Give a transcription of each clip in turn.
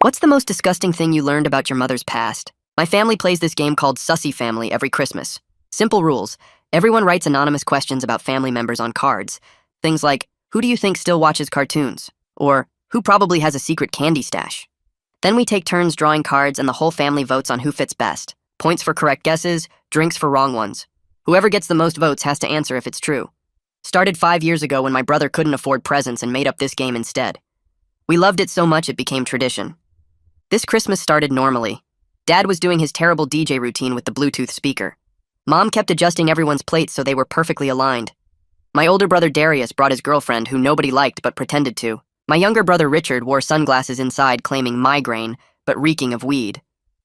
What's the most disgusting thing you learned about your mother's past? My family plays this game called Sussy Family every Christmas. Simple rules. Everyone writes anonymous questions about family members on cards. Things like, who do you think still watches cartoons? Or, who probably has a secret candy stash? Then we take turns drawing cards and the whole family votes on who fits best. Points for correct guesses, drinks for wrong ones. Whoever gets the most votes has to answer if it's true. Started 5 years ago when my brother couldn't afford presents and made up this game instead. We loved it so much it became tradition. This Christmas started normally. Dad was doing his terrible DJ routine with the Bluetooth speaker. Mom kept adjusting everyone's plates so they were perfectly aligned. My older brother Darius brought his girlfriend who nobody liked but pretended to. My younger brother Richard wore sunglasses inside claiming migraine, but reeking of weed.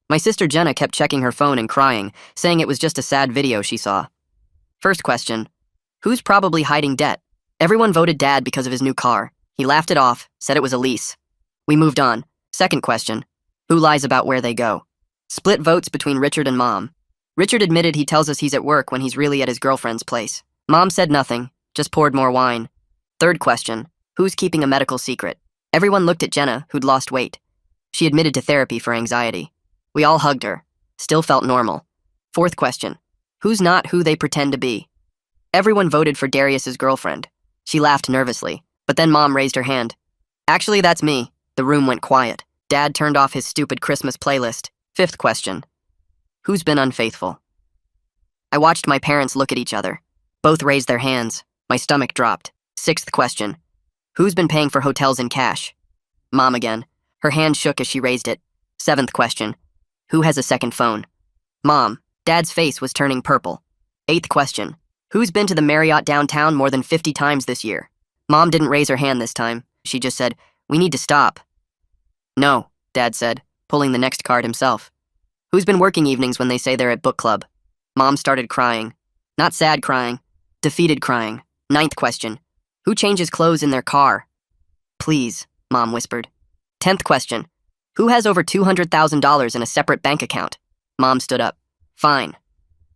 My sister Jenna kept checking her phone and crying, saying it was just a sad video she saw. First question. Who's probably hiding debt? Everyone voted Dad because of his new car. He laughed it off, said it was a lease. We moved on. Second question. Who lies about where they go? Split votes between Richard and Mom. Richard admitted he tells us he's at work when he's really at his girlfriend's place. Mom said nothing, just poured more wine. Third question. Who's keeping a medical secret? Everyone looked at Jenna, who'd lost weight. She admitted to therapy for anxiety. We all hugged her. Still felt normal. Fourth question. Who's not who they pretend to be? Everyone voted for Darius's girlfriend. She laughed nervously, but then Mom raised her hand. Actually, that's me. The room went quiet. Dad turned off his stupid Christmas playlist. Fifth question. Who's been unfaithful? I watched my parents look at each other. Both raised their hands. My stomach dropped. Sixth question. Who's been paying for hotels in cash? Mom again. Her hand shook as she raised it. Seventh question. Who has a second phone? Mom. Dad's face was turning purple. Eighth question. Who's been to the Marriott downtown more than 50 times this year? Mom didn't raise her hand this time. She just said, we need to stop. No, Dad said, pulling the next card himself. Who's been working evenings when they say they're at book club? Mom started crying. Not sad crying, defeated crying. Ninth question. Who changes clothes in their car? Please, Mom whispered. 10th question. Who has over $200,000 in a separate bank account? Mom stood up. Fine.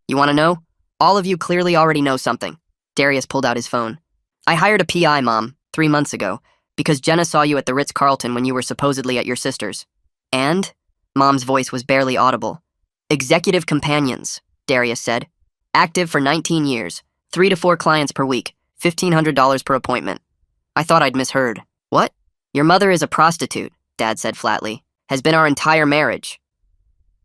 You want to know? All of you clearly already know something. Darius pulled out his phone. I hired a PI, Mom, 3 months ago, because Jenna saw you at the Ritz-Carlton when you were supposedly at your sister's. And? Mom's voice was barely audible. Executive companions, Darius said. Active for 19 years, 3 to 4 clients per week, $1,500 per appointment. I thought I'd misheard. What? Your mother is a prostitute, Dad said flatly. Has been our entire marriage.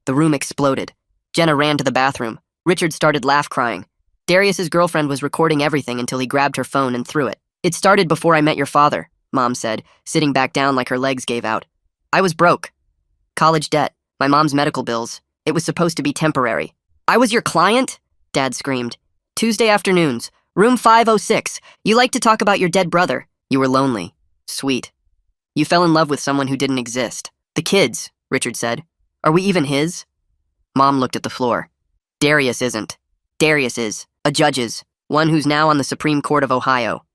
The room exploded. Jenna ran to the bathroom. Richard started laugh-crying. Darius's girlfriend was recording everything until he grabbed her phone and threw it. It started before I met your father, Mom said, sitting back down like her legs gave out. I was broke. College debt, my mom's medical bills. It was supposed to be temporary. I was your client? Dad screamed. Tuesday afternoons, room 506. You like to talk about your dead brother. You were lonely. Sweet. You fell in love with someone who didn't exist. The kids, Richard said. Are we even his? Mom looked at the floor. Darius isn't. Darius is. A judge is. One who's now on the Supreme Court of Ohio.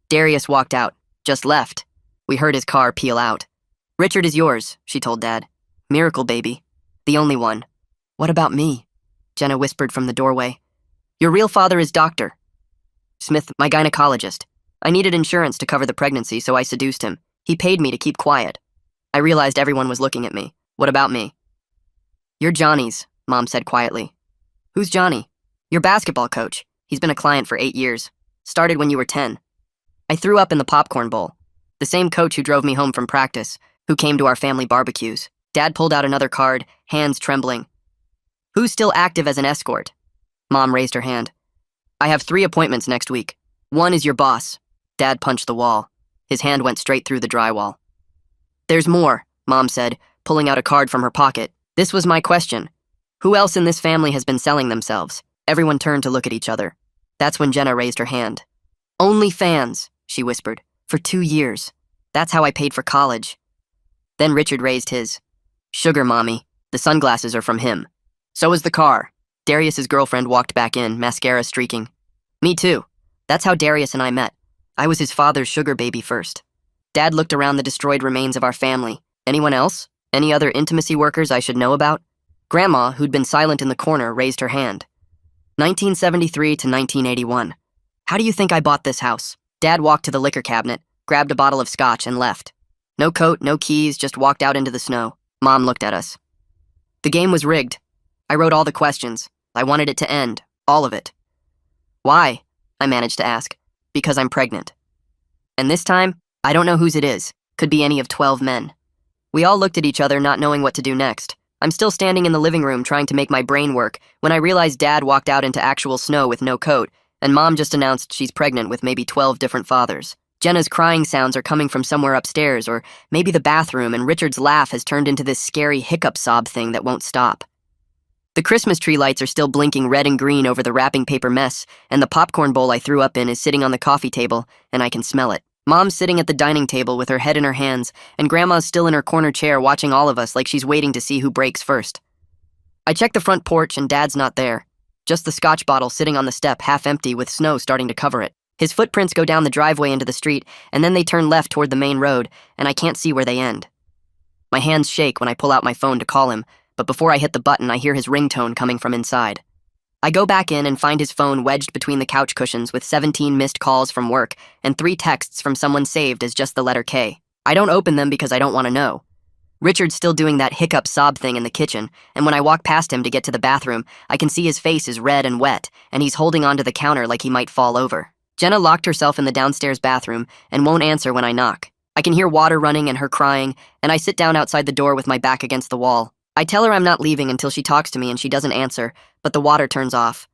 Darius walked out. Just left. We heard his car peel out. Richard is yours, she told Dad. Miracle baby. The only one. What about me? Jenna whispered from the doorway. Your real father is Dr. Smith, my gynecologist. I needed insurance to cover the pregnancy, so I seduced him. He paid me to keep quiet. I realized everyone was looking at me. What about me? You're Johnny's, Mom said quietly. Who's Johnny? Your basketball coach. He's been a client for 8 years. Started when you were 10. I threw up in the popcorn bowl. The same coach who drove me home from practice, who came to our family barbecues. Dad pulled out another card, hands trembling. Who's still active as an escort? Mom raised her hand. I have 3 appointments next week. One is your boss. Dad punched the wall. His hand went straight through the drywall. There's more, Mom said, pulling out a card from her pocket. This was my question. Who else in this family has been selling themselves? Everyone turned to look at each other. That's when Jenna raised her hand. Only fans, she whispered, for 2 years. That's how I paid for college. Then Richard raised his. Sugar, Mommy. The sunglasses are from him. So is the car. Darius's girlfriend walked back in, mascara streaking. Me too. That's how Darius and I met. I was his father's sugar baby first. Dad looked around the destroyed remains of our family. Anyone else? Any other intimacy workers I should know about? Grandma, who'd been silent in the corner, raised her hand. 1973 to 1981. How do you think I bought this house? Dad walked to the liquor cabinet, grabbed a bottle of scotch, and left. No coat, no keys, just walked out into the snow. Mom looked at us. The game was rigged. I wrote all the questions. I wanted it to end. All of it. Why? I managed to ask. Because I'm pregnant. And this time, I don't know whose it is. Could be any of 12 men. We all looked at each other, not knowing what to do next. I'm still standing in the living room trying to make my brain work when I realized Dad walked out into actual snow with no coat, and Mom just announced she's pregnant with maybe 12 different fathers. Jenna's crying sounds are coming from somewhere upstairs, or maybe the bathroom, and Richard's laugh has turned into this scary hiccup sob thing that won't stop. The Christmas tree lights are still blinking red and green over the wrapping paper mess, and the popcorn bowl I threw up in is sitting on the coffee table, and I can smell it. Mom's sitting at the dining table with her head in her hands, and Grandma's still in her corner chair watching all of us like she's waiting to see who breaks first. I check the front porch, and Dad's not there. Just the scotch bottle sitting on the step, half empty, with snow starting to cover it. His footprints go down the driveway into the street, and then they turn left toward the main road, and I can't see where they end. My hands shake when I pull out my phone to call him, but before I hit the button, I hear his ringtone coming from inside. I go back in and find his phone wedged between the couch cushions with 17 missed calls from work and 3 texts from someone saved as just the letter K. I don't open them because I don't want to know. Richard's still doing that hiccup sob thing in the kitchen, and when I walk past him to get to the bathroom, I can see his face is red and wet, and he's holding onto the counter like he might fall over. Jenna locked herself in the downstairs bathroom and won't answer when I knock. I can hear water running and her crying, and I sit down outside the door with my back against the wall. I tell her I'm not leaving until she talks to me and she doesn't answer, but the water turns off.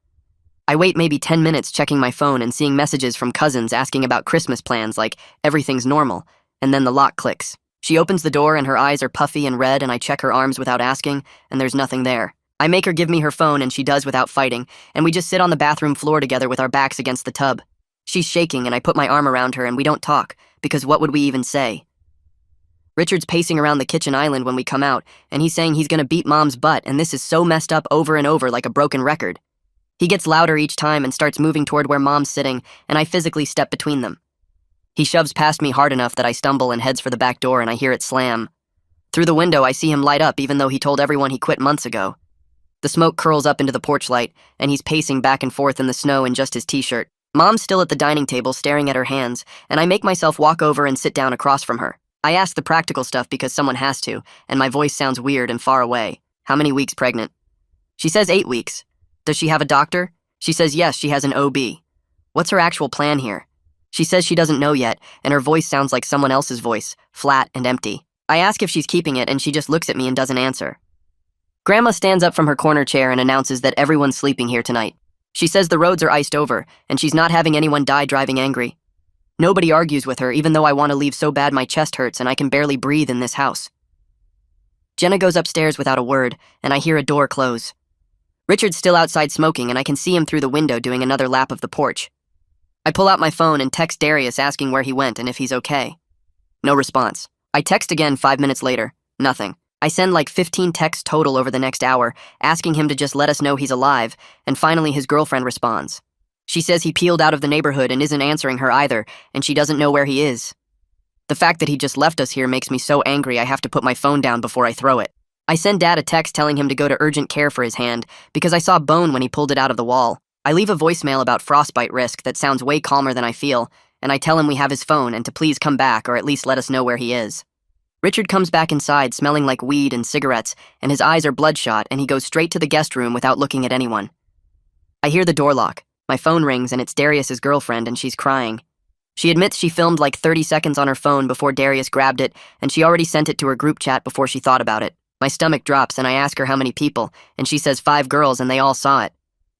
I wait maybe 10 minutes checking my phone and seeing messages from cousins asking about Christmas plans like everything's normal, and then the lock clicks. She opens the door and her eyes are puffy and red, and I check her arms without asking, and there's nothing there. I make her give me her phone and she does without fighting, and we just sit on the bathroom floor together with our backs against the tub. She's shaking and I put my arm around her and we don't talk, because what would we even say? Richard's pacing around the kitchen island when we come out, and he's saying he's gonna beat Mom's butt, and this is so messed up over and over like a broken record. He gets louder each time and starts moving toward where Mom's sitting, and I physically step between them. He shoves past me hard enough that I stumble and heads for the back door, and I hear it slam. Through the window, I see him light up even though he told everyone he quit months ago. The smoke curls up into the porch light, and he's pacing back and forth in the snow in just his t-shirt. Mom's still at the dining table staring at her hands, and I make myself walk over and sit down across from her. I ask the practical stuff because someone has to, and my voice sounds weird and far away. How many weeks pregnant? She says 8 weeks. Does she have a doctor? She says yes, she has an OB. What's her actual plan here? She says she doesn't know yet, and her voice sounds like someone else's voice, flat and empty. I ask if she's keeping it, and she just looks at me and doesn't answer. Grandma stands up from her corner chair and announces that everyone's sleeping here tonight. She says the roads are iced over, and she's not having anyone die driving angry. Nobody argues with her, even though I want to leave so bad my chest hurts and I can barely breathe in this house. Jenna goes upstairs without a word, and I hear a door close. Richard's still outside smoking, and I can see him through the window doing another lap of the porch. I pull out my phone and text Darius asking where he went and if he's okay. No response. I text again 5 minutes later. Nothing. I send like 15 texts total over the next hour, asking him to just let us know he's alive, and finally his girlfriend responds. She says he peeled out of the neighborhood and isn't answering her either, and she doesn't know where he is. The fact that he just left us here makes me so angry I have to put my phone down before I throw it. I send Dad a text telling him to go to urgent care for his hand, because I saw bone when he pulled it out of the wall. I leave a voicemail about frostbite risk that sounds way calmer than I feel, and I tell him we have his phone and to please come back or at least let us know where he is. Richard comes back inside smelling like weed and cigarettes, and his eyes are bloodshot, and he goes straight to the guest room without looking at anyone. I hear the door lock. My phone rings, and it's Darius's girlfriend, and she's crying. She admits she filmed like 30 seconds on her phone before Darius grabbed it, and she already sent it to her group chat before she thought about it. My stomach drops, and I ask her how many people, and she says 5 girls, and they all saw it.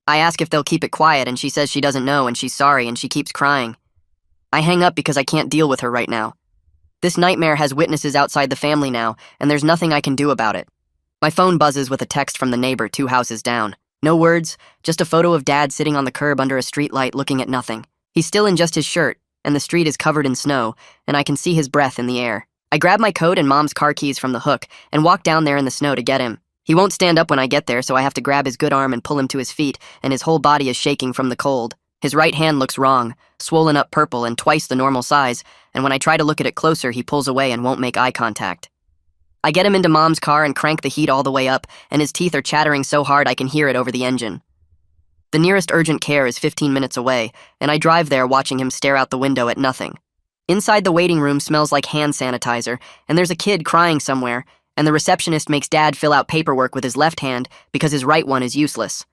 I ask if they'll keep it quiet, and she says she doesn't know, and she's sorry, and she keeps crying. I hang up because I can't deal with her right now. This nightmare has witnesses outside the family now, and there's nothing I can do about it. My phone buzzes with a text from the neighbor 2 houses down. No words, just a photo of Dad sitting on the curb under a streetlight looking at nothing. He's still in just his shirt, and the street is covered in snow, and I can see his breath in the air. I grab my coat and Mom's car keys from the hook and walk down there in the snow to get him. He won't stand up when I get there, so I have to grab his good arm and pull him to his feet, and his whole body is shaking from the cold. His right hand looks wrong, swollen up purple and twice the normal size, and when I try to look at it closer, he pulls away and won't make eye contact. I get him into Mom's car and crank the heat all the way up, and his teeth are chattering so hard I can hear it over the engine. The nearest urgent care is 15 minutes away, and I drive there watching him stare out the window at nothing. Inside, the waiting room smells like hand sanitizer, and there's a kid crying somewhere, and the receptionist makes Dad fill out paperwork with his left hand because his right one is useless.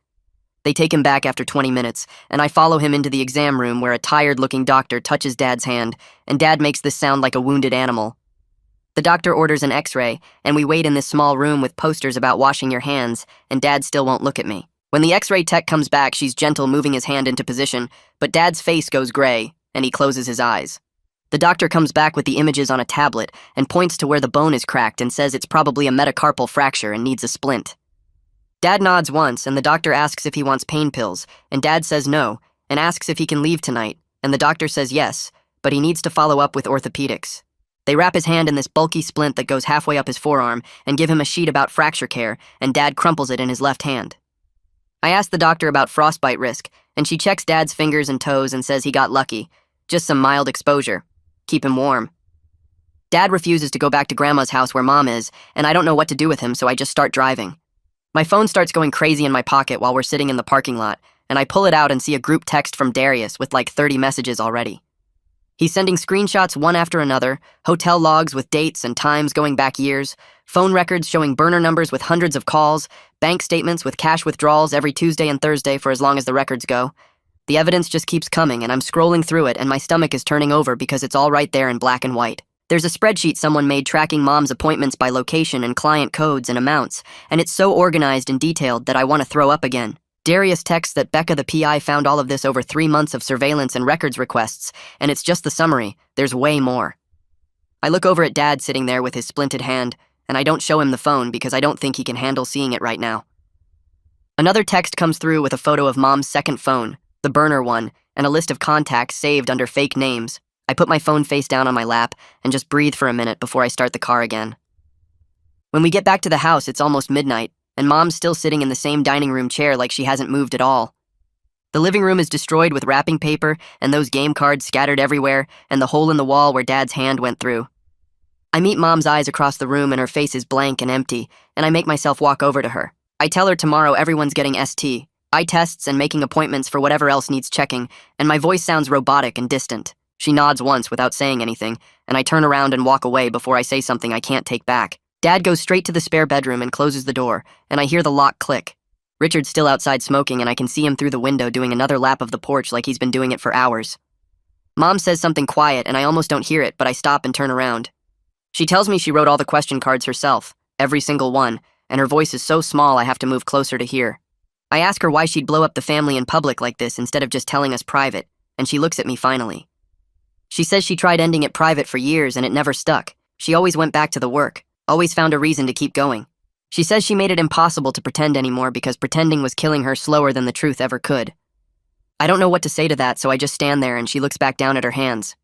They take him back after 20 minutes, and I follow him into the exam room where a tired-looking doctor touches Dad's hand, and Dad makes this sound like a wounded animal. The doctor orders an x-ray, and we wait in this small room with posters about washing your hands, and Dad still won't look at me. When the x-ray tech comes back, she's gentle, moving his hand into position, but Dad's face goes gray, and he closes his eyes. The doctor comes back with the images on a tablet and points to where the bone is cracked and says it's probably a metacarpal fracture and needs a splint. Dad nods once, and the doctor asks if he wants pain pills, and Dad says no, and asks if he can leave tonight, and the doctor says yes, but he needs to follow up with orthopedics. They wrap his hand in this bulky splint that goes halfway up his forearm and give him a sheet about fracture care, and Dad crumples it in his left hand. I ask the doctor about frostbite risk, and she checks Dad's fingers and toes and says he got lucky. Just some mild exposure. Keep him warm. Dad refuses to go back to Grandma's house where Mom is, and I don't know what to do with him, so I just start driving. My phone starts going crazy in my pocket while we're sitting in the parking lot, and I pull it out and see a group text from Darius with like 30 messages already. He's sending screenshots one after another, hotel logs with dates and times going back years, phone records showing burner numbers with hundreds of calls, bank statements with cash withdrawals every Tuesday and Thursday for as long as the records go. The evidence just keeps coming, and I'm scrolling through it, and my stomach is turning over because it's all right there in black and white. There's a spreadsheet someone made tracking Mom's appointments by location and client codes and amounts, and it's so organized and detailed that I want to throw up again. Darius texts that Becca the PI found all of this over 3 months of surveillance and records requests, and it's just the summary. There's way more. I look over at Dad sitting there with his splinted hand, and I don't show him the phone because I don't think he can handle seeing it right now. Another text comes through with a photo of Mom's second phone, the burner one, and a list of contacts saved under fake names. I put my phone face down on my lap and just breathe for a minute before I start the car again. When we get back to the house, it's almost midnight, and Mom's still sitting in the same dining room chair like she hasn't moved at all. The living room is destroyed with wrapping paper and those game cards scattered everywhere and the hole in the wall where Dad's hand went through. I meet Mom's eyes across the room and her face is blank and empty, and I make myself walk over to her. I tell her tomorrow everyone's getting ST, eye tests and making appointments for whatever else needs checking, and my voice sounds robotic and distant. She nods once without saying anything, and I turn around and walk away before I say something I can't take back. Dad goes straight to the spare bedroom and closes the door, and I hear the lock click. Richard's still outside smoking, and I can see him through the window doing another lap of the porch like he's been doing it for hours. Mom says something quiet, and I almost don't hear it, but I stop and turn around. She tells me she wrote all the question cards herself, every single one, and her voice is so small I have to move closer to hear. I ask her why she'd blow up the family in public like this instead of just telling us private, and she looks at me finally. She says she tried ending it private for years and it never stuck. She always went back to the work, always found a reason to keep going. She says she made it impossible to pretend anymore because pretending was killing her slower than the truth ever could. I don't know what to say to that, so I just stand there and she looks back down at her hands.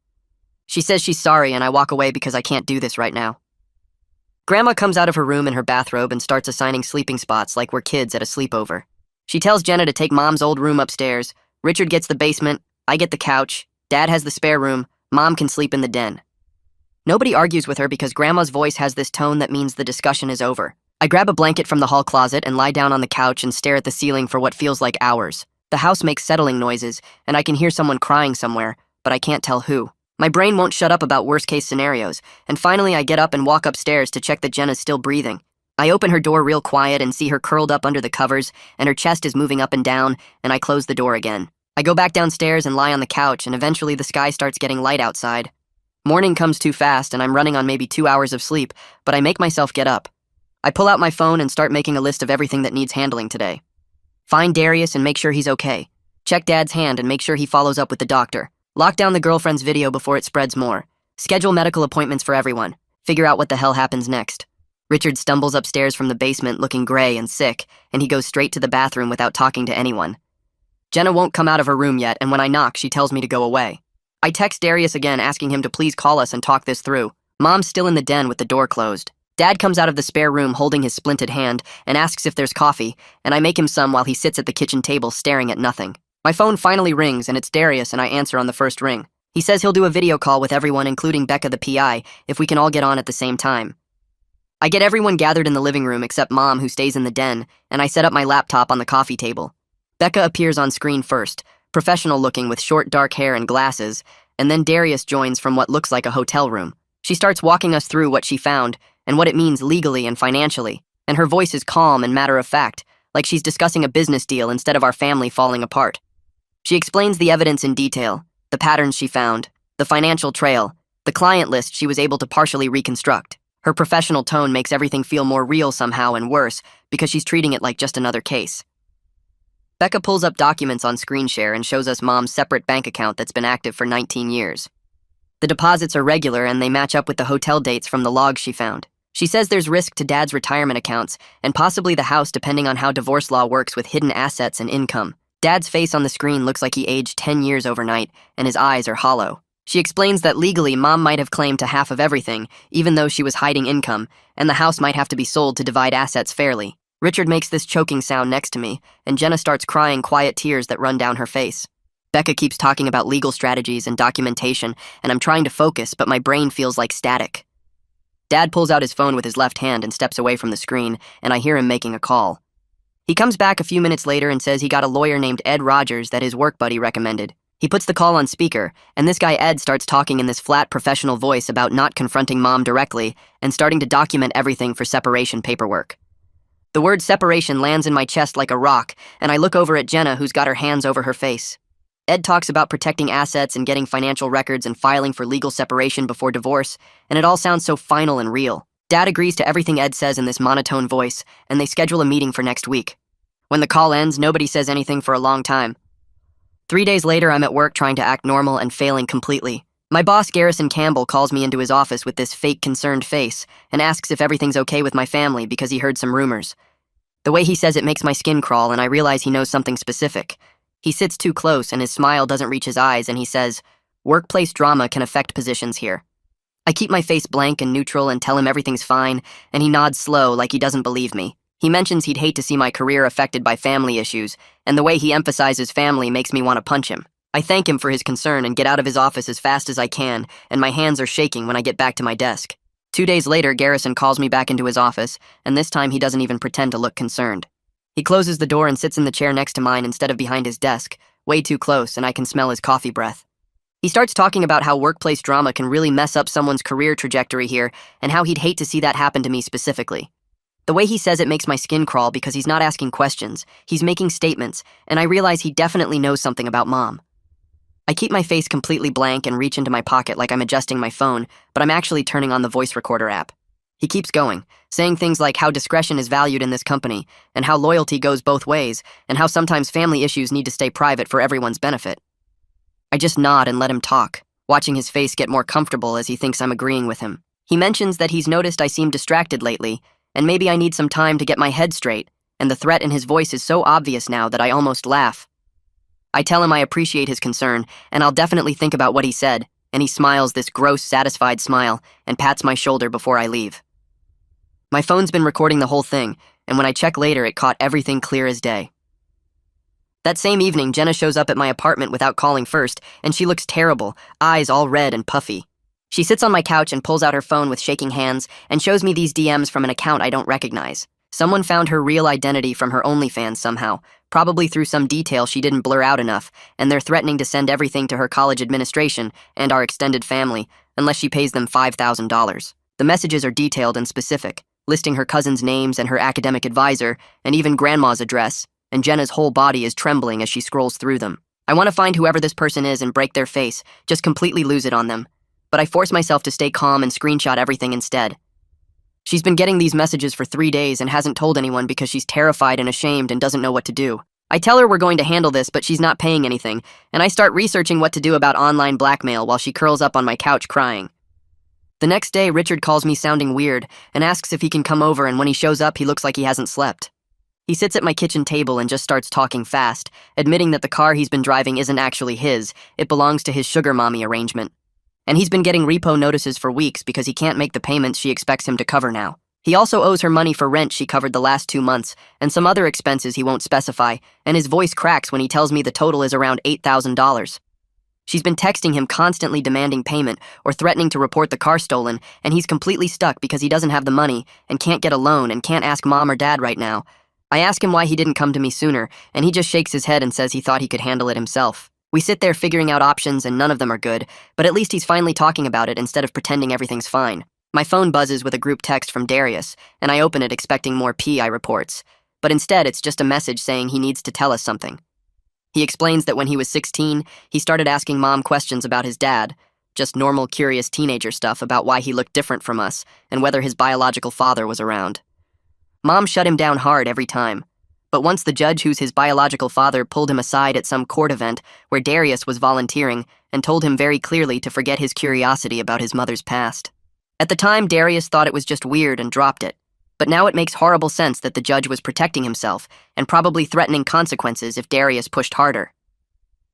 She says she's sorry and I walk away because I can't do this right now. Grandma comes out of her room in her bathrobe and starts assigning sleeping spots like we're kids at a sleepover. She tells Jenna to take Mom's old room upstairs. Richard gets the basement, I get the couch, Dad has the spare room, Mom can sleep in the den. Nobody argues with her because Grandma's voice has this tone that means the discussion is over. I grab a blanket from the hall closet and lie down on the couch and stare at the ceiling for what feels like hours. The house makes settling noises, and I can hear someone crying somewhere, but I can't tell who. My brain won't shut up about worst-case scenarios, and finally I get up and walk upstairs to check that Jenna's still breathing. I open her door real quiet and see her curled up under the covers, and her chest is moving up and down, and I close the door again. I go back downstairs and lie on the couch, and eventually the sky starts getting light outside. Morning comes too fast, and I'm running on maybe 2 hours of sleep, but I make myself get up. I pull out my phone and start making a list of everything that needs handling today. Find Darius and make sure he's okay. Check Dad's hand and make sure he follows up with the doctor. Lock down the girlfriend's video before it spreads more. Schedule medical appointments for everyone. Figure out what the hell happens next. Richard stumbles upstairs from the basement looking gray and sick, and he goes straight to the bathroom without talking to anyone. Jenna won't come out of her room yet, and when I knock, she tells me to go away. I text Darius again asking him to please call us and talk this through. Mom's still in the den with the door closed. Dad comes out of the spare room holding his splinted hand and asks if there's coffee, and I make him some while he sits at the kitchen table staring at nothing. My phone finally rings, and it's Darius, and I answer on the first ring. He says he'll do a video call with everyone, including Becca the PI, if we can all get on at the same time. I get everyone gathered in the living room except Mom, who stays in the den, and I set up my laptop on the coffee table. Becca appears on screen first, professional looking with short dark hair and glasses, and then Darius joins from what looks like a hotel room. She starts walking us through what she found and what it means legally and financially, and her voice is calm and matter-of-fact, like she's discussing a business deal instead of our family falling apart. She explains the evidence in detail, the patterns she found, the financial trail, the client list she was able to partially reconstruct. Her professional tone makes everything feel more real somehow and worse because she's treating it like just another case. Becca pulls up documents on screen share and shows us Mom's separate bank account that's been active for 19 years. The deposits are regular and they match up with the hotel dates from the logs she found. She says there's risk to Dad's retirement accounts and possibly the house depending on how divorce law works with hidden assets and income. Dad's face on the screen looks like he aged 10 years overnight and his eyes are hollow. She explains that legally Mom might have claimed to half of everything, even though she was hiding income, and the house might have to be sold to divide assets fairly. Richard makes this choking sound next to me, and Jenna starts crying quiet tears that run down her face. Becca keeps talking about legal strategies and documentation, and I'm trying to focus, but my brain feels like static. Dad pulls out his phone with his left hand and steps away from the screen, and I hear him making a call. He comes back a few minutes later and says he got a lawyer named Ed Rogers that his work buddy recommended. He puts the call on speaker, and this guy Ed starts talking in this flat professional voice about not confronting Mom directly and starting to document everything for separation paperwork. The word separation lands in my chest like a rock, and I look over at Jenna, who's got her hands over her face. Ed talks about protecting assets and getting financial records and filing for legal separation before divorce, and it all sounds so final and real. Dad agrees to everything Ed says in this monotone voice, and they schedule a meeting for next week. When the call ends, nobody says anything for a long time. 3 days later, I'm at work trying to act normal and failing completely. My boss, Garrison Campbell, calls me into his office with this fake concerned face and asks if everything's okay with my family because he heard some rumors. The way he says it makes my skin crawl, and I realize he knows something specific. He sits too close, and his smile doesn't reach his eyes, and he says, "Workplace drama can affect positions here." I keep my face blank and neutral and tell him everything's fine, and he nods slow like he doesn't believe me. He mentions he'd hate to see my career affected by family issues, and the way he emphasizes family makes me want to punch him. I thank him for his concern and get out of his office as fast as I can, and my hands are shaking when I get back to my desk. 2 days later, Garrison calls me back into his office, and this time he doesn't even pretend to look concerned. He closes the door and sits in the chair next to mine instead of behind his desk, way too close, and I can smell his coffee breath. He starts talking about how workplace drama can really mess up someone's career trajectory here, and how he'd hate to see that happen to me specifically. The way he says it makes my skin crawl because he's not asking questions, he's making statements, and I realize he definitely knows something about Mom. I keep my face completely blank and reach into my pocket like I'm adjusting my phone, but I'm actually turning on the voice recorder app. He keeps going, saying things like how discretion is valued in this company, and how loyalty goes both ways, and how sometimes family issues need to stay private for everyone's benefit. I just nod and let him talk, watching his face get more comfortable as he thinks I'm agreeing with him. He mentions that he's noticed I seem distracted lately, and maybe I need some time to get my head straight, and the threat in his voice is so obvious now that I almost laugh. I tell him I appreciate his concern, and I'll definitely think about what he said, and he smiles this gross, satisfied smile and pats my shoulder before I leave. My phone's been recording the whole thing, and when I check later, it caught everything clear as day. That same evening, Jenna shows up at my apartment without calling first, and she looks terrible, eyes all red and puffy. She sits on my couch and pulls out her phone with shaking hands and shows me these DMs from an account I don't recognize. Someone found her real identity from her OnlyFans somehow, probably through some detail she didn't blur out enough, and they're threatening to send everything to her college administration and our extended family unless she pays them $5,000. The messages are detailed and specific, listing her cousin's names and her academic advisor, and even grandma's address, and Jenna's whole body is trembling as she scrolls through them. I want to find whoever this person is and break their face, just completely lose it on them. But I force myself to stay calm and screenshot everything instead. She's been getting these messages for 3 days and hasn't told anyone because she's terrified and ashamed and doesn't know what to do. I tell her we're going to handle this, but she's not paying anything, and I start researching what to do about online blackmail while she curls up on my couch crying. The next day, Richard calls me sounding weird and asks if he can come over, and when he shows up, he looks like he hasn't slept. He sits at my kitchen table and just starts talking fast, admitting that the car he's been driving isn't actually his, it belongs to his sugar mommy arrangement. And he's been getting repo notices for weeks because he can't make the payments she expects him to cover now. He also owes her money for rent she covered the last 2 months, and some other expenses he won't specify, and his voice cracks when he tells me the total is around $8,000. She's been texting him constantly demanding payment or threatening to report the car stolen, and he's completely stuck because he doesn't have the money and can't get a loan and can't ask Mom or Dad right now. I ask him why he didn't come to me sooner, and he just shakes his head and says he thought he could handle it himself. We sit there figuring out options and none of them are good, but at least he's finally talking about it instead of pretending everything's fine. My phone buzzes with a group text from Darius, and I open it expecting more PI reports. But instead, it's just a message saying he needs to tell us something. He explains that when he was 16, he started asking Mom questions about his dad, just normal, curious teenager stuff about why he looked different from us and whether his biological father was around. Mom shut him down hard every time. But once the judge who's his biological father pulled him aside at some court event where Darius was volunteering and told him very clearly to forget his curiosity about his mother's past. At the time, Darius thought it was just weird and dropped it. But now it makes horrible sense that the judge was protecting himself and probably threatening consequences if Darius pushed harder.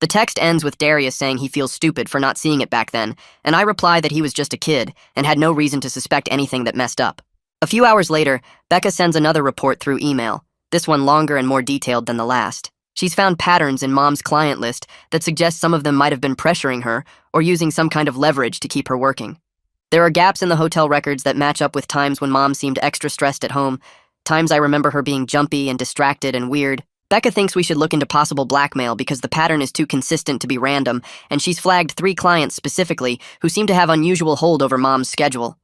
The text ends with Darius saying he feels stupid for not seeing it back then, and I reply that he was just a kid and had no reason to suspect anything that messed up. A few hours later, Becca sends another report through email, this one longer and more detailed than the last. She's found patterns in Mom's client list that suggest some of them might have been pressuring her or using some kind of leverage to keep her working. There are gaps in the hotel records that match up with times when Mom seemed extra stressed at home, times I remember her being jumpy and distracted and weird. Becca thinks we should look into possible blackmail because the pattern is too consistent to be random, and she's flagged 3 clients specifically who seem to have unusual hold over Mom's schedule.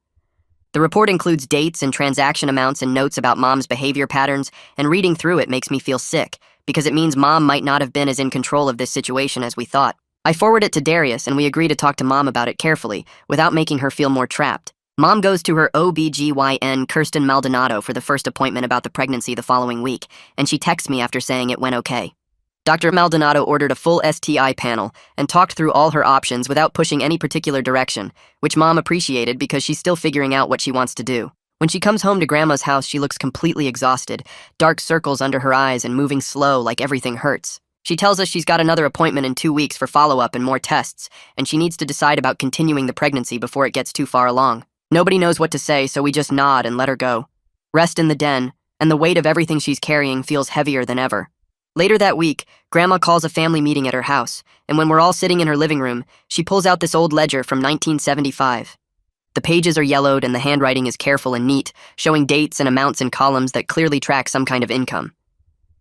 The report includes dates and transaction amounts and notes about Mom's behavior patterns, and reading through it makes me feel sick because it means Mom might not have been as in control of this situation as we thought. I forward it to Darius and we agree to talk to Mom about it carefully, without making her feel more trapped. Mom goes to her OBGYN, Kirsten Maldonado, for the first appointment about the pregnancy the following week, and she texts me after saying it went okay. Dr. Maldonado ordered a full STI panel and talked through all her options without pushing any particular direction, which Mom appreciated because she's still figuring out what she wants to do. When she comes home to Grandma's house, she looks completely exhausted, dark circles under her eyes and moving slow like everything hurts. She tells us she's got another appointment in 2 weeks for follow-up and more tests, and she needs to decide about continuing the pregnancy before it gets too far along. Nobody knows what to say, so we just nod and let her go. Rest in the den, and the weight of everything she's carrying feels heavier than ever. Later that week, Grandma calls a family meeting at her house, and when we're all sitting in her living room, she pulls out this old ledger from 1975. The pages are yellowed and the handwriting is careful and neat, showing dates and amounts in columns that clearly track some kind of income.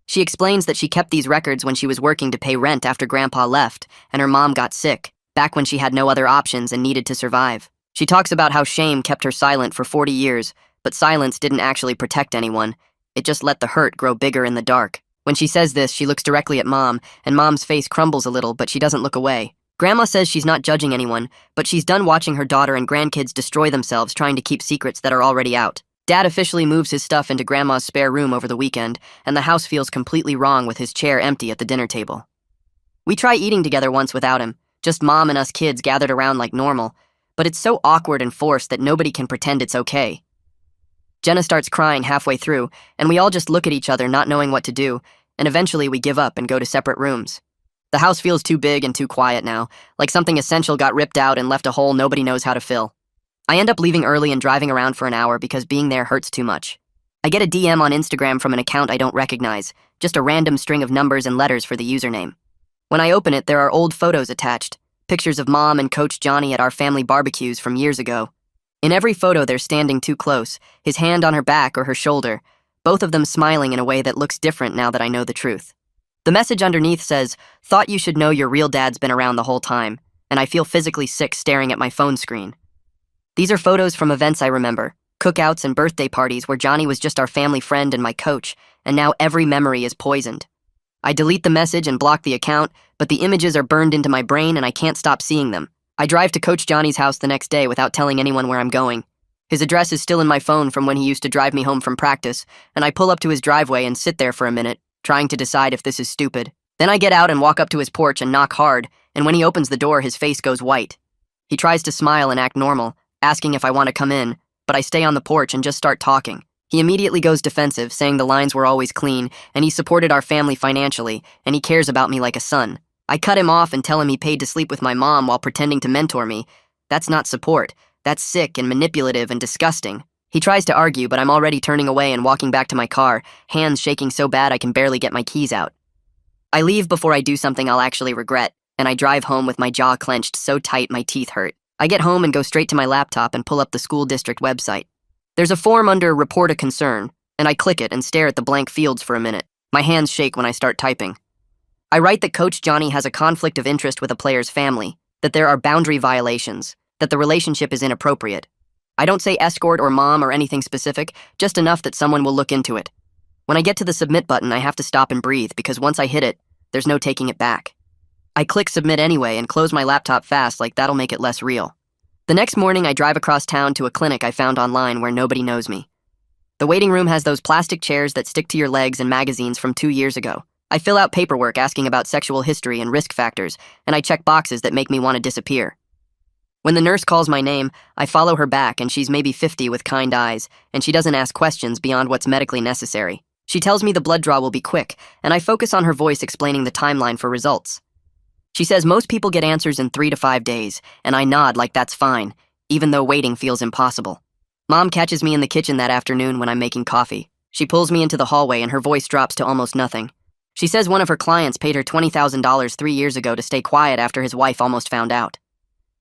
She explains that she kept these records when she was working to pay rent after Grandpa left and her mom got sick, back when she had no other options and needed to survive. She talks about how shame kept her silent for 40 years, but silence didn't actually protect anyone. It just let the hurt grow bigger in the dark. When she says this, she looks directly at Mom, and Mom's face crumbles a little, but she doesn't look away. Grandma says she's not judging anyone, but she's done watching her daughter and grandkids destroy themselves trying to keep secrets that are already out. Dad officially moves his stuff into Grandma's spare room over the weekend, and the house feels completely wrong with his chair empty at the dinner table. We try eating together once without him, just Mom and us kids gathered around like normal, but it's so awkward and forced that nobody can pretend it's okay. Jenna starts crying halfway through, and we all just look at each other not knowing what to do, and eventually we give up and go to separate rooms. The house feels too big and too quiet now, like something essential got ripped out and left a hole nobody knows how to fill. I end up leaving early and driving around for an hour because being there hurts too much. I get a DM on Instagram from an account I don't recognize, just a random string of numbers and letters for the username. When I open it, there are old photos attached, pictures of Mom and Coach Johnny at our family barbecues from years ago. In every photo, they're standing too close, his hand on her back or her shoulder, both of them smiling in a way that looks different now that I know the truth. The message underneath says, "Thought you should know your real dad's been around the whole time," and I feel physically sick staring at my phone screen. These are photos from events I remember, cookouts and birthday parties where Johnny was just our family friend and my coach, and now every memory is poisoned. I delete the message and block the account, but the images are burned into my brain and I can't stop seeing them. I drive to Coach Johnny's house the next day without telling anyone where I'm going. His address is still in my phone from when he used to drive me home from practice, and I pull up to his driveway and sit there for a minute, trying to decide if this is stupid. Then I get out and walk up to his porch and knock hard, and when he opens the door, his face goes white. He tries to smile and act normal, asking if I want to come in, but I stay on the porch and just start talking. He immediately goes defensive, saying the lines were always clean, and he supported our family financially, and he cares about me like a son. I cut him off and tell him he paid to sleep with my mom while pretending to mentor me. That's not support. That's sick and manipulative and disgusting. He tries to argue, but I'm already turning away and walking back to my car, hands shaking so bad I can barely get my keys out. I leave before I do something I'll actually regret, and I drive home with my jaw clenched so tight my teeth hurt. I get home and go straight to my laptop and pull up the school district website. There's a form under Report a Concern, and I click it and stare at the blank fields for a minute. My hands shake when I start typing. I write that Coach Johnny has a conflict of interest with a player's family, that there are boundary violations, that the relationship is inappropriate. I don't say escort or mom or anything specific, just enough that someone will look into it. When I get to the submit button, I have to stop and breathe because once I hit it, there's no taking it back. I click submit anyway and close my laptop fast like that'll make it less real. The next morning, I drive across town to a clinic I found online where nobody knows me. The waiting room has those plastic chairs that stick to your legs and magazines from 2 years ago. I fill out paperwork asking about sexual history and risk factors, and I check boxes that make me want to disappear. When the nurse calls my name, I follow her back, and she's maybe 50 with kind eyes, and she doesn't ask questions beyond what's medically necessary. She tells me the blood draw will be quick, and I focus on her voice explaining the timeline for results. She says most people get answers in 3 to 5 days, and I nod like that's fine, even though waiting feels impossible. Mom catches me in the kitchen that afternoon when I'm making coffee. She pulls me into the hallway, and her voice drops to almost nothing. She says one of her clients paid her $20,000 3 years ago to stay quiet after his wife almost found out.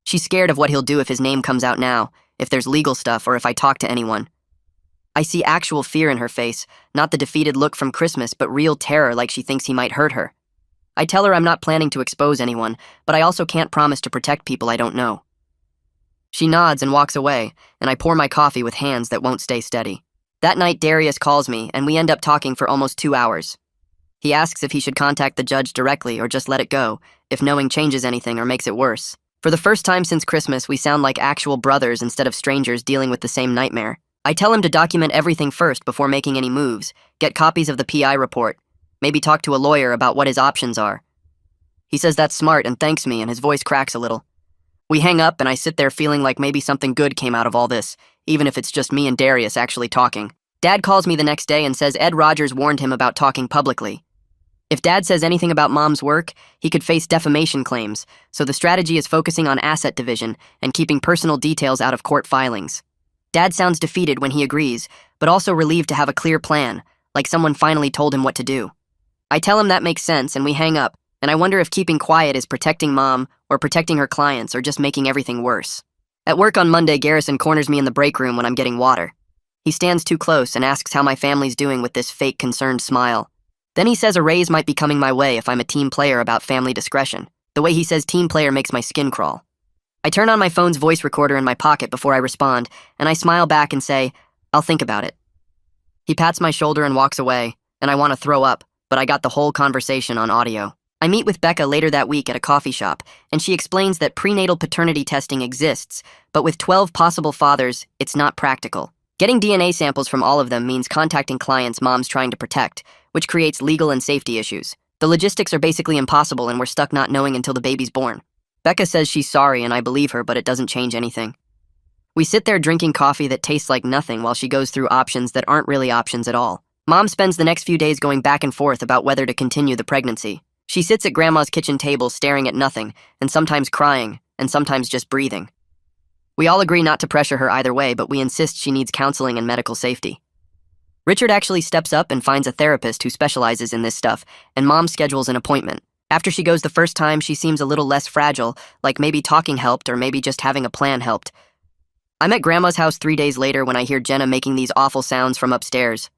She's scared of what he'll do if his name comes out now, if there's legal stuff, or if I talk to anyone. I see actual fear in her face, not the defeated look from Christmas, but real terror like she thinks he might hurt her. I tell her I'm not planning to expose anyone, but I also can't promise to protect people I don't know. She nods and walks away, and I pour my coffee with hands that won't stay steady. That night, Darius calls me, and we end up talking for almost 2 hours. He asks if he should contact the judge directly or just let it go, if knowing changes anything or makes it worse. For the first time since Christmas, we sound like actual brothers instead of strangers dealing with the same nightmare. I tell him to document everything first before making any moves, get copies of the PI report, maybe talk to a lawyer about what his options are. He says that's smart and thanks me, and his voice cracks a little. We hang up, and I sit there feeling like maybe something good came out of all this, even if it's just me and Darius actually talking. Dad calls me the next day and says Ed Rogers warned him about talking publicly. If Dad says anything about Mom's work, he could face defamation claims, so the strategy is focusing on asset division and keeping personal details out of court filings. Dad sounds defeated when he agrees, but also relieved to have a clear plan, like someone finally told him what to do. I tell him that makes sense, and we hang up, and I wonder if keeping quiet is protecting Mom or protecting her clients or just making everything worse. At work on Monday, Garrison corners me in the break room when I'm getting water. He stands too close and asks how my family's doing with this fake concerned smile. Then he says a raise might be coming my way if I'm a team player about family discretion. The way he says team player makes my skin crawl. I turn on my phone's voice recorder in my pocket before I respond, and I smile back and say, I'll think about it. He pats my shoulder and walks away, and I want to throw up, but I got the whole conversation on audio. I meet with Becca later that week at a coffee shop, and she explains that prenatal paternity testing exists, but with 12 possible fathers, it's not practical. Getting DNA samples from all of them means contacting clients Mom's trying to protect, which creates legal and safety issues. The logistics are basically impossible, and we're stuck not knowing until the baby's born. Becca says she's sorry, and I believe her, but it doesn't change anything. We sit there drinking coffee that tastes like nothing while she goes through options that aren't really options at all. Mom spends the next few days going back and forth about whether to continue the pregnancy. She sits at Grandma's kitchen table staring at nothing, and sometimes crying, and sometimes just breathing. We all agree not to pressure her either way, but we insist she needs counseling and medical safety. Richard actually steps up and finds a therapist who specializes in this stuff, and Mom schedules an appointment. After she goes the first time, she seems a little less fragile, like maybe talking helped or maybe just having a plan helped. I'm at Grandma's house 3 days later when I hear Jenna making these awful sounds from upstairs.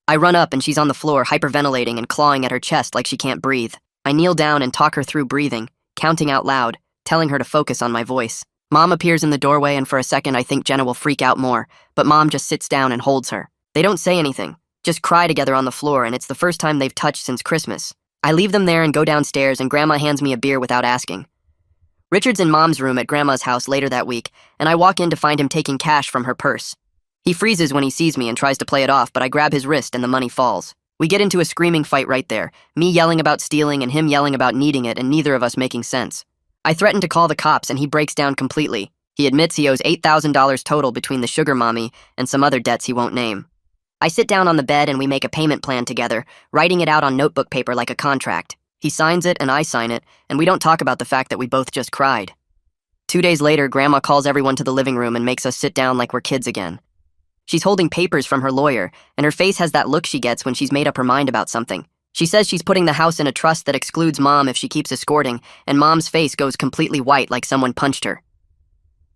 I run up and she's on the floor hyperventilating and clawing at her chest like she can't breathe. I kneel down and talk her through breathing, counting out loud, telling her to focus on my voice. Mom appears in the doorway, and for a second I think Jenna will freak out more, but Mom just sits down and holds her. They don't say anything, just cry together on the floor, and it's the first time they've touched since Christmas. I leave them there and go downstairs, and Grandma hands me a beer without asking. Richard's in Mom's room at Grandma's house later that week, and I walk in to find him taking cash from her purse. He freezes when he sees me and tries to play it off, but I grab his wrist and the money falls. We get into a screaming fight right there, me yelling about stealing and him yelling about needing it, and neither of us making sense. I threaten to call the cops, and he breaks down completely. He admits he owes $8,000 total between the sugar mommy and some other debts he won't name. I sit down on the bed and we make a payment plan together, writing it out on notebook paper like a contract. He signs it and I sign it, and we don't talk about the fact that we both just cried. 2 days later, Grandma calls everyone to the living room and makes us sit down like we're kids again. She's holding papers from her lawyer, and her face has that look she gets when she's made up her mind about something. She says she's putting the house in a trust that excludes Mom if she keeps escorting, and Mom's face goes completely white like someone punched her.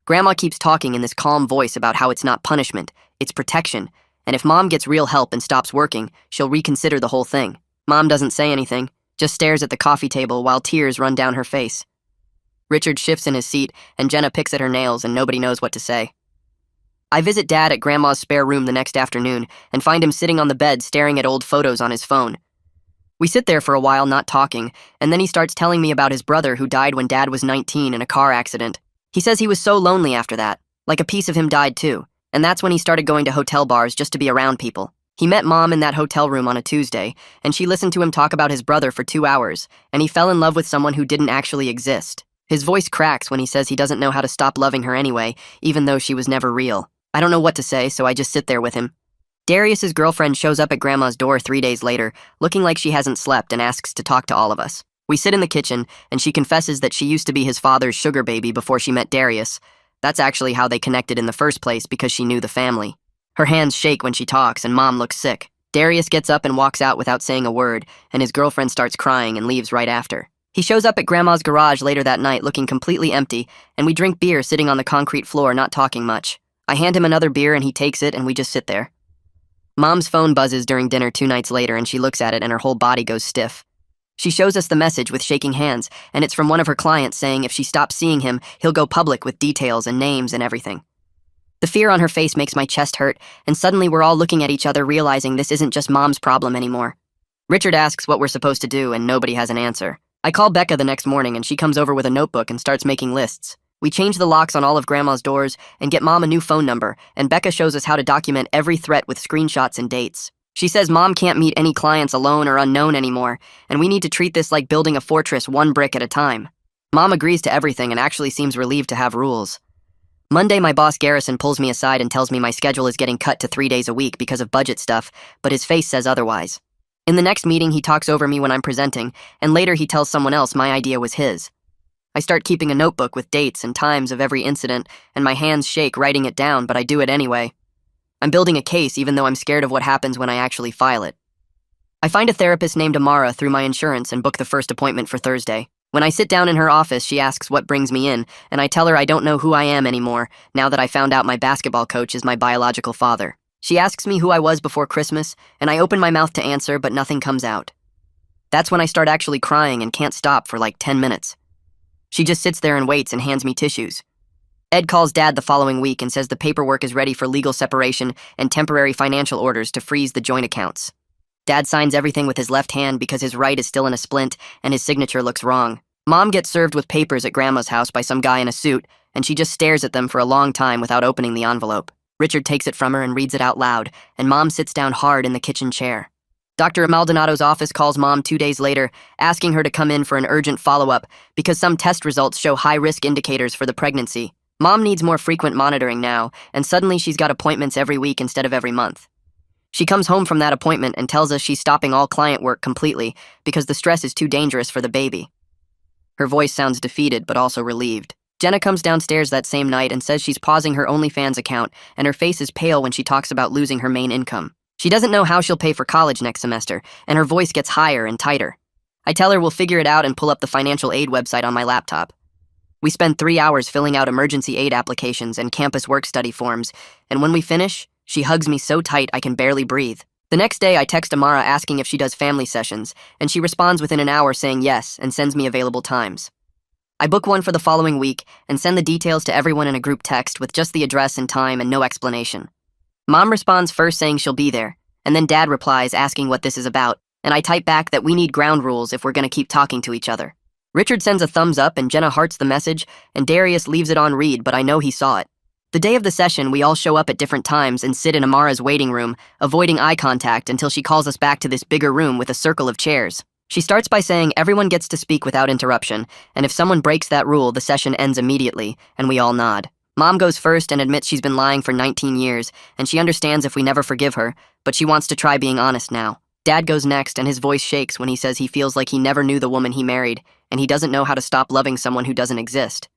Grandma keeps talking in this calm voice about how it's not punishment, it's protection, and if Mom gets real help and stops working, she'll reconsider the whole thing. Mom doesn't say anything, just stares at the coffee table while tears run down her face. Richard shifts in his seat, and Jenna picks at her nails, and nobody knows what to say. I visit Dad at Grandma's spare room the next afternoon and find him sitting on the bed staring at old photos on his phone. We sit there for a while not talking, and then he starts telling me about his brother who died when Dad was 19 in a car accident. He says he was so lonely after that, like a piece of him died too, and that's when he started going to hotel bars just to be around people. He met Mom in that hotel room on a Tuesday, and she listened to him talk about his brother for 2 hours, and he fell in love with someone who didn't actually exist. His voice cracks when he says he doesn't know how to stop loving her anyway, even though she was never real. I don't know what to say, so I just sit there with him. Darius's girlfriend shows up at Grandma's door 3 days later, looking like she hasn't slept, and asks to talk to all of us. We sit in the kitchen, and she confesses that she used to be his father's sugar baby before she met Darius. That's actually how they connected in the first place, because she knew the family. Her hands shake when she talks, and Mom looks sick. Darius gets up and walks out without saying a word, and his girlfriend starts crying and leaves right after. He shows up at Grandma's garage later that night looking completely empty, and we drink beer sitting on the concrete floor not talking much. I hand him another beer and he takes it, and we just sit there. Mom's phone buzzes during dinner 2 nights later, and she looks at it and her whole body goes stiff. She shows us the message with shaking hands, and it's from one of her clients saying if she stops seeing him, he'll go public with details and names and everything. The fear on her face makes my chest hurt, and suddenly we're all looking at each other realizing this isn't just Mom's problem anymore. Richard asks what we're supposed to do, and nobody has an answer. I call Becca the next morning, and she comes over with a notebook and starts making lists. We change the locks on all of Grandma's doors and get Mom a new phone number, and Becca shows us how to document every threat with screenshots and dates. She says Mom can't meet any clients alone or unknown anymore, and we need to treat this like building a fortress 1 brick at a time. Mom agrees to everything and actually seems relieved to have rules. Monday, my boss Garrison pulls me aside and tells me my schedule is getting cut to 3 days a week because of budget stuff, but his face says otherwise. In the next meeting, he talks over me when I'm presenting, and later he tells someone else my idea was his. I start keeping a notebook with dates and times of every incident, and my hands shake writing it down, but I do it anyway. I'm building a case even though I'm scared of what happens when I actually file it. I find a therapist named Amara through my insurance and book the first appointment for Thursday. When I sit down in her office, she asks what brings me in, and I tell her I don't know who I am anymore now that I found out my basketball coach is my biological father. She asks me who I was before Christmas, and I open my mouth to answer, but nothing comes out. That's when I start actually crying and can't stop for like 10 minutes. She just sits there and waits and hands me tissues. Ed calls Dad the following week and says the paperwork is ready for legal separation and temporary financial orders to freeze the joint accounts. Dad signs everything with his left hand because his right is still in a splint and his signature looks wrong. Mom gets served with papers at Grandma's house by some guy in a suit, and she just stares at them for a long time without opening the envelope. Richard takes it from her and reads it out loud, and Mom sits down hard in the kitchen chair. Dr. Maldonado's office calls Mom 2 days later, asking her to come in for an urgent follow-up because some test results show high-risk indicators for the pregnancy. Mom needs more frequent monitoring now, and suddenly she's got appointments every week instead of every month. She comes home from that appointment and tells us she's stopping all client work completely because the stress is too dangerous for the baby. Her voice sounds defeated but also relieved. Jenna comes downstairs that same night and says she's pausing her OnlyFans account, and her face is pale when she talks about losing her main income. She doesn't know how she'll pay for college next semester, and her voice gets higher and tighter. I tell her we'll figure it out and pull up the financial aid website on my laptop. We spend 3 hours filling out emergency aid applications and campus work study forms, and when we finish, she hugs me so tight I can barely breathe. The next day, I text Amara asking if she does family sessions, and she responds within an hour saying yes and sends me available times. I book one for the following week and send the details to everyone in a group text with just the address and time and no explanation. Mom responds first saying she'll be there, and then Dad replies asking what this is about, and I type back that we need ground rules if we're going to keep talking to each other. Richard sends a thumbs up and Jenna hearts the message, and Darius leaves it on read, but I know he saw it. The day of the session, we all show up at different times and sit in Amara's waiting room, avoiding eye contact until she calls us back to this bigger room with a circle of chairs. She starts by saying everyone gets to speak without interruption, and if someone breaks that rule, the session ends immediately, and we all nod. Mom goes first and admits she's been lying for 19 years, and she understands if we never forgive her, but she wants to try being honest now. Dad goes next, and his voice shakes when he says he feels like he never knew the woman he married, and he doesn't know how to stop loving someone who doesn't exist.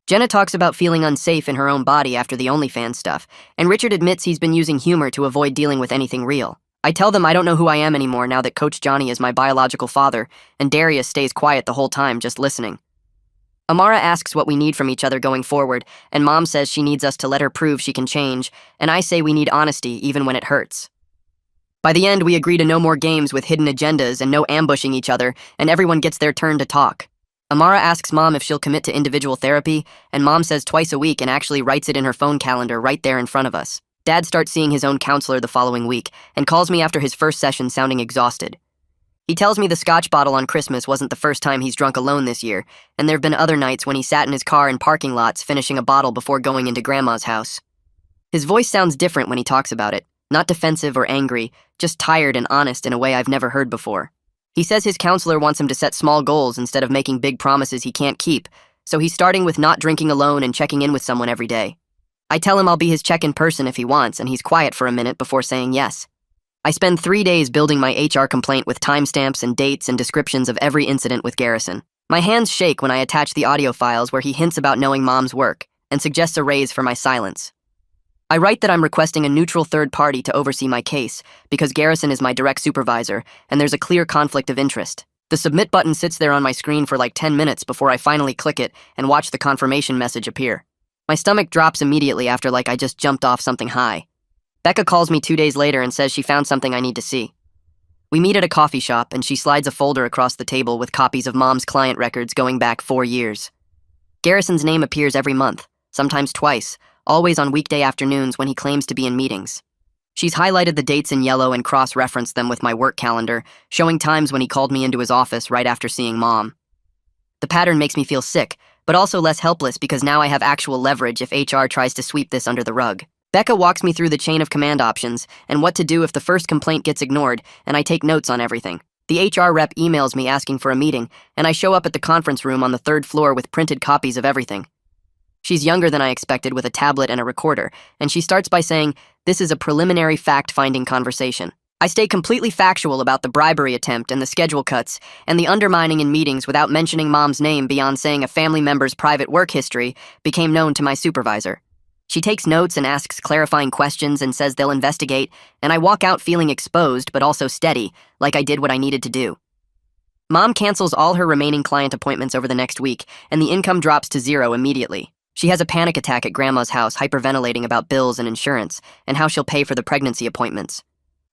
Jenna talks about feeling unsafe in her own body after the OnlyFans stuff, and Richard admits he's been using humor to avoid dealing with anything real. I tell them I don't know who I am anymore now that Coach Johnny is my biological father, and Darius stays quiet the whole time, just listening. Amara asks what we need from each other going forward, and Mom says she needs us to let her prove she can change, and I say we need honesty even when it hurts. By the end, we agree to no more games with hidden agendas and no ambushing each other, and everyone gets their turn to talk. Amara asks Mom if she'll commit to individual therapy, and Mom says twice a week and actually writes it in her phone calendar right there in front of us. Dad starts seeing his own counselor the following week and calls me after his first session sounding exhausted. He tells me the scotch bottle on Christmas wasn't the first time he's drunk alone this year, and there've been other nights when he sat in his car in parking lots finishing a bottle before going into Grandma's house. His voice sounds different when he talks about it, not defensive or angry, just tired and honest in a way I've never heard before. He says his counselor wants him to set small goals instead of making big promises he can't keep, so he's starting with not drinking alone and checking in with someone every day. I tell him I'll be his check-in person if he wants, and he's quiet for a minute before saying yes. I spend 3 days building my HR complaint with timestamps and dates and descriptions of every incident with Garrison. My hands shake when I attach the audio files where he hints about knowing Mom's work and suggests a raise for my silence. I write that I'm requesting a neutral third party to oversee my case because Garrison is my direct supervisor and there's a clear conflict of interest. The submit button sits there on my screen for like 10 minutes before I finally click it and watch the confirmation message appear. My stomach drops immediately after like I just jumped off something high. Becca calls me 2 days later and says she found something I need to see. We meet at a coffee shop and she slides a folder across the table with copies of Mom's client records going back 4 years. Garrison's name appears every month, sometimes twice, always on weekday afternoons when he claims to be in meetings. She's highlighted the dates in yellow and cross-referenced them with my work calendar, showing times when he called me into his office right after seeing Mom. The pattern makes me feel sick, but also less helpless because now I have actual leverage if HR tries to sweep this under the rug. Becca walks me through the chain of command options and what to do if the first complaint gets ignored, and I take notes on everything. The HR rep emails me asking for a meeting, and I show up at the conference room on the 3rd floor with printed copies of everything. She's younger than I expected with a tablet and a recorder, and she starts by saying, "This is a preliminary fact-finding conversation." I stay completely factual about the bribery attempt and the schedule cuts and the undermining in meetings without mentioning Mom's name beyond saying a family member's private work history became known to my supervisor. She takes notes and asks clarifying questions and says they'll investigate, and I walk out feeling exposed but also steady, like I did what I needed to do. Mom cancels all her remaining client appointments over the next week, and the income drops to 0 immediately. She has a panic attack at Grandma's house, hyperventilating about bills and insurance, and how she'll pay for the pregnancy appointments.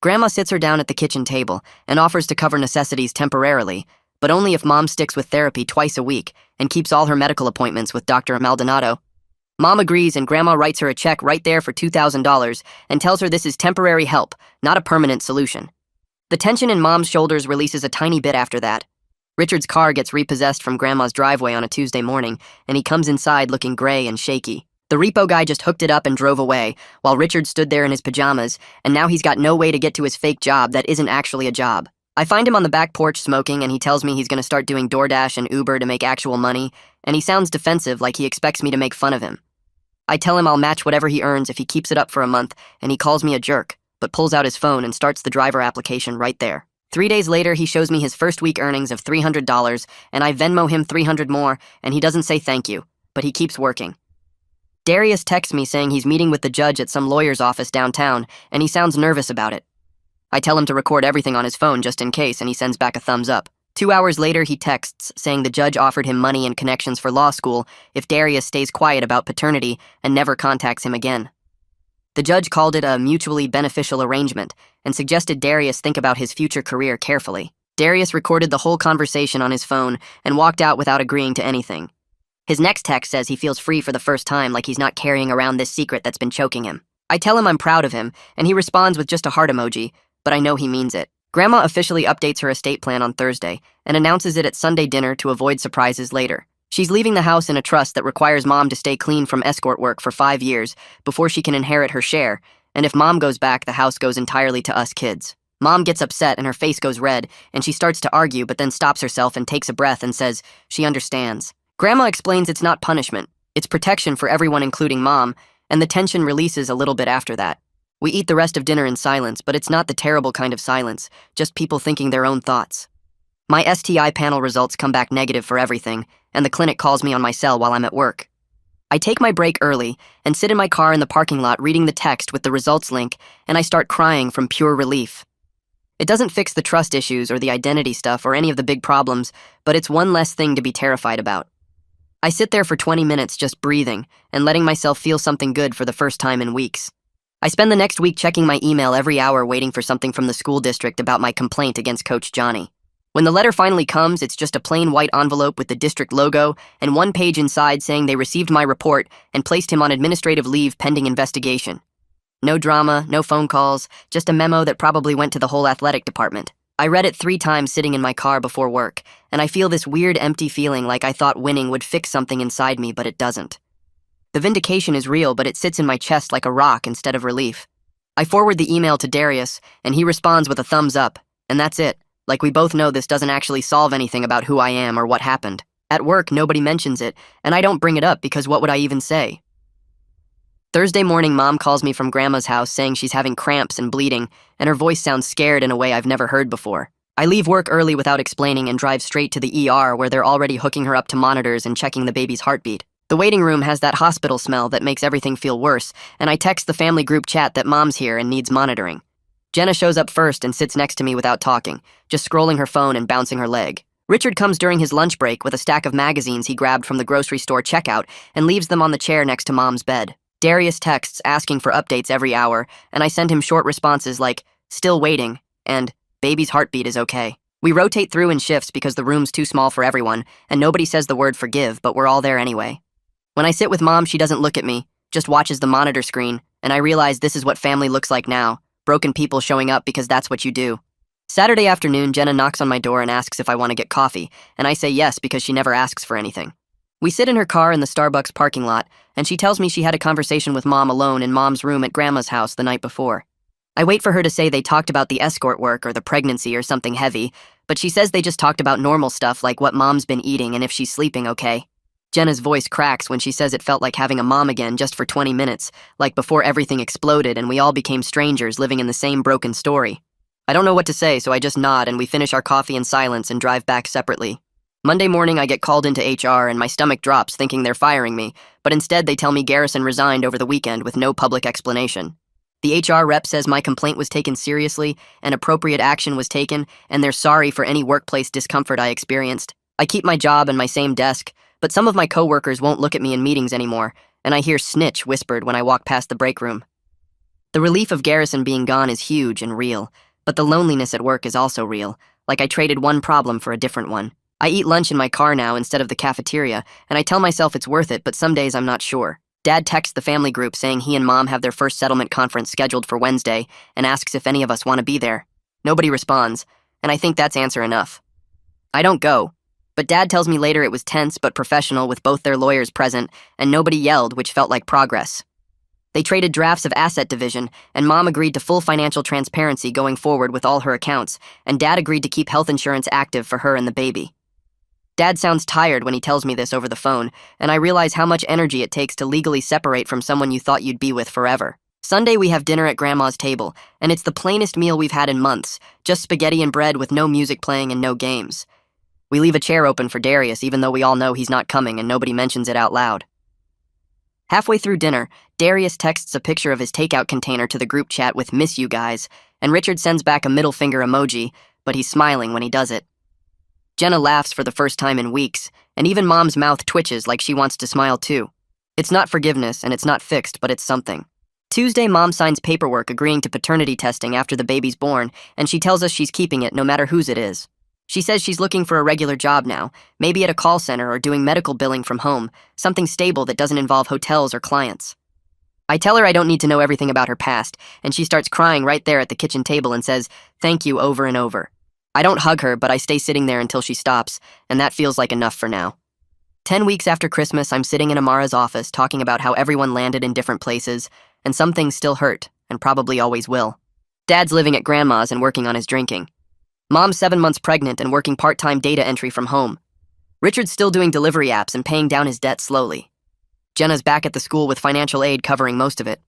Grandma sits her down at the kitchen table and offers to cover necessities temporarily, but only if Mom sticks with therapy twice a week and keeps all her medical appointments with Dr. Maldonado. Mom agrees, and Grandma writes her a check right there for $2,000 and tells her this is temporary help, not a permanent solution. The tension in Mom's shoulders releases a tiny bit after that. Richard's car gets repossessed from Grandma's driveway on a Tuesday morning, and he comes inside looking gray and shaky. The repo guy just hooked it up and drove away, while Richard stood there in his pajamas, and now he's got no way to get to his fake job that isn't actually a job. I find him on the back porch smoking, and he tells me he's going to start doing DoorDash and Uber to make actual money, and he sounds defensive like he expects me to make fun of him. I tell him I'll match whatever he earns if he keeps it up for a month, and he calls me a jerk, but pulls out his phone and starts the driver application right there. 3 days later, he shows me his first week earnings of $300, and I Venmo him $300 more, and he doesn't say thank you, but he keeps working. Darius texts me saying he's meeting with the judge at some lawyer's office downtown, and he sounds nervous about it. I tell him to record everything on his phone just in case, and he sends back a thumbs up. 2 hours later, he texts saying the judge offered him money and connections for law school if Darius stays quiet about paternity and never contacts him again. The judge called it a mutually beneficial arrangement and suggested Darius think about his future career carefully. Darius recorded the whole conversation on his phone and walked out without agreeing to anything. His next text says he feels free for the first time, like he's not carrying around this secret that's been choking him. I tell him I'm proud of him, and he responds with just a heart emoji, but I know he means it. Grandma officially updates her estate plan on Thursday and announces it at Sunday dinner to avoid surprises later. She's leaving the house in a trust that requires Mom to stay clean from escort work for 5 years before she can inherit her share, and if Mom goes back, the house goes entirely to us kids. Mom gets upset and her face goes red, and she starts to argue but then stops herself and takes a breath and says she understands. Grandma explains it's not punishment, it's protection for everyone including Mom, and the tension releases a little bit after that. We eat the rest of dinner in silence, but it's not the terrible kind of silence, just people thinking their own thoughts. My STI panel results come back negative for everything, and the clinic calls me on my cell while I'm at work. I take my break early and sit in my car in the parking lot reading the text with the results link, and I start crying from pure relief. It doesn't fix the trust issues or the identity stuff or any of the big problems, but it's one less thing to be terrified about. I sit there for 20 minutes just breathing and letting myself feel something good for the first time in weeks. I spend the next week checking my email every hour waiting for something from the school district about my complaint against Coach Johnny. When the letter finally comes, it's just a plain white envelope with the district logo and one page inside saying they received my report and placed him on administrative leave pending investigation. No drama, no phone calls, just a memo that probably went to the whole athletic department. I read it 3 times sitting in my car before work, and I feel this weird empty feeling like I thought winning would fix something inside me, but it doesn't. The vindication is real, but it sits in my chest like a rock instead of relief. I forward the email to Darius, and he responds with a thumbs up, and that's it. Like we both know this doesn't actually solve anything about who I am or what happened. At work, nobody mentions it, and I don't bring it up because what would I even say? Thursday morning, Mom calls me from Grandma's house saying she's having cramps and bleeding, and her voice sounds scared in a way I've never heard before. I leave work early without explaining and drive straight to the ER where they're already hooking her up to monitors and checking the baby's heartbeat. The waiting room has that hospital smell that makes everything feel worse, and I text the family group chat that Mom's here and needs monitoring. Jenna shows up first and sits next to me without talking, just scrolling her phone and bouncing her leg. Richard comes during his lunch break with a stack of magazines he grabbed from the grocery store checkout and leaves them on the chair next to Mom's bed. Darius texts asking for updates every hour, and I send him short responses like, "Still waiting," and "Baby's heartbeat is okay." We rotate through in shifts because the room's too small for everyone, and nobody says the word forgive, but we're all there anyway. When I sit with Mom, she doesn't look at me, just watches the monitor screen, and I realize this is what family looks like now, broken people showing up because that's what you do. Saturday afternoon, Jenna knocks on my door and asks if I want to get coffee, and I say yes because she never asks for anything. We sit in her car in the Starbucks parking lot, and she tells me she had a conversation with Mom alone in Mom's room at Grandma's house the night before. I wait for her to say they talked about the escort work or the pregnancy or something heavy, but she says they just talked about normal stuff like what Mom's been eating and if she's sleeping okay. Jenna's voice cracks when she says it felt like having a mom again just for 20 minutes, like before everything exploded and we all became strangers living in the same broken story. I don't know what to say, so I just nod and we finish our coffee in silence and drive back separately. Monday morning, I get called into HR and my stomach drops thinking they're firing me, but instead they tell me Garrison resigned over the weekend with no public explanation. The HR rep says my complaint was taken seriously and appropriate action was taken, and they're sorry for any workplace discomfort I experienced. I keep my job and my same desk, but some of my coworkers won't look at me in meetings anymore, and I hear snitch whispered when I walk past the break room. The relief of Garrison being gone is huge and real, but the loneliness at work is also real, like I traded one problem for a different one. I eat lunch in my car now instead of the cafeteria, and I tell myself it's worth it, but some days I'm not sure. Dad texts the family group saying he and Mom have their first settlement conference scheduled for Wednesday and asks if any of us want to be there. Nobody responds, and I think that's answer enough. I don't go, but Dad tells me later it was tense but professional with both their lawyers present, and nobody yelled, which felt like progress. They traded drafts of asset division, and Mom agreed to full financial transparency going forward with all her accounts, and Dad agreed to keep health insurance active for her and the baby. Dad sounds tired when he tells me this over the phone, and I realize how much energy it takes to legally separate from someone you thought you'd be with forever. Sunday, we have dinner at Grandma's table, and it's the plainest meal we've had in months, just spaghetti and bread with no music playing and no games. We leave a chair open for Darius even though we all know he's not coming and nobody mentions it out loud. Halfway through dinner, Darius texts a picture of his takeout container to the group chat with "miss you guys," and Richard sends back a middle finger emoji, but he's smiling when he does it. Jenna laughs for the first time in weeks, and even Mom's mouth twitches like she wants to smile too. It's not forgiveness, and it's not fixed, but it's something. Tuesday, Mom signs paperwork agreeing to paternity testing after the baby's born, and she tells us she's keeping it no matter whose it is. She says she's looking for a regular job now, maybe at a call center or doing medical billing from home, something stable that doesn't involve hotels or clients. I tell her I don't need to know everything about her past, and she starts crying right there at the kitchen table and says, "Thank you," over and over. I don't hug her, but I stay sitting there until she stops, and that feels like enough for now. 10 weeks after Christmas, I'm sitting in Amara's office talking about how everyone landed in different places, and some things still hurt, and probably always will. Dad's living at Grandma's and working on his drinking. Mom's 7 months pregnant and working part-time data entry from home. Richard's still doing delivery apps and paying down his debt slowly. Jenna's back at the school with financial aid covering most of it.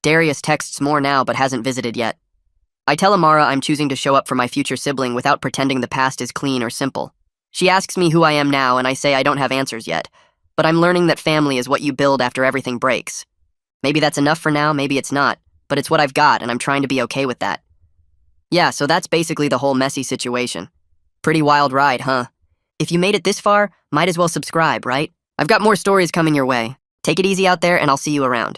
Darius texts more now but hasn't visited yet. I tell Amara I'm choosing to show up for my future sibling without pretending the past is clean or simple. She asks me who I am now, and I say I don't have answers yet, but I'm learning that family is what you build after everything breaks. Maybe that's enough for now, maybe it's not, but it's what I've got, and I'm trying to be okay with that. Yeah, so that's basically the whole messy situation. Pretty wild ride, huh? If you made it this far, might as well subscribe, right? I've got more stories coming your way. Take it easy out there, and I'll see you around.